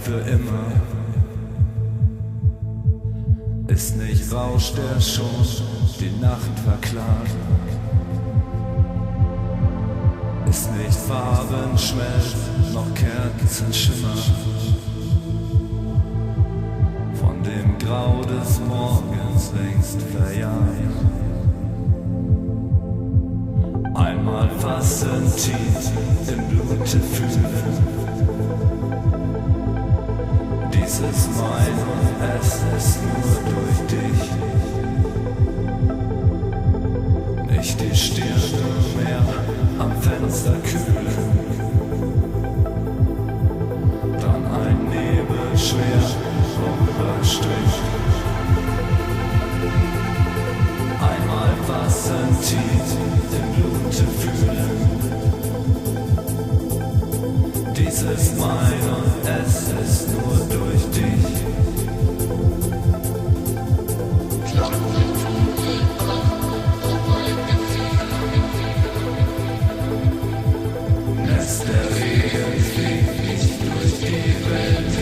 für immer. Ist nicht Rausch, der schon die Nacht verklagt. Ist nicht Farbenschmelz, noch Kerzenschimmer. Von dem Grau des Morgens längst verjagt. Einmal fassen, tief im Blute fühlen. Dies ist mein und es ist nur durch dich. Nicht die Stirn mehr am Fenster kühlen. Dann ein Nebel schwer vorüberstrich. Einmal fassen, tief im Blute fühlen. Dies ist mein und es ist nur durch dich. Lässt der Regen fliegt nicht durch die Welt.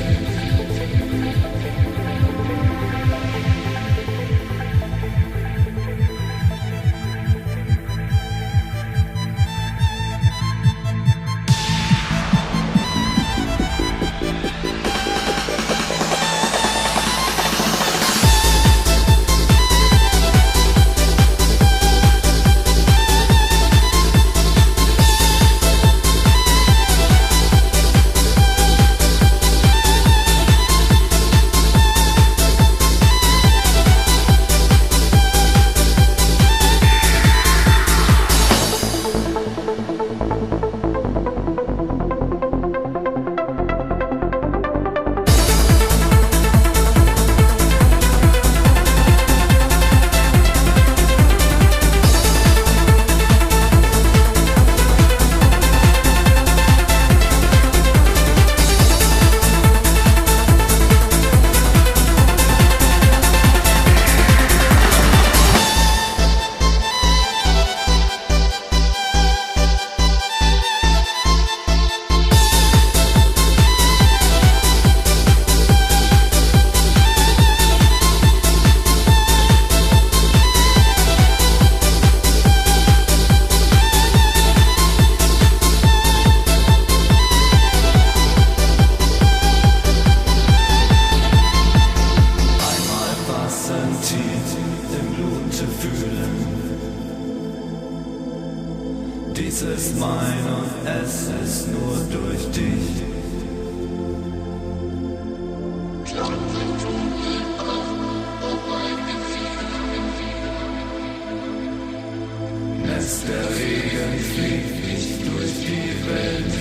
Dies ist mein und es ist nur durch dich. Lässt der Regen fliegt nicht durch die Welt.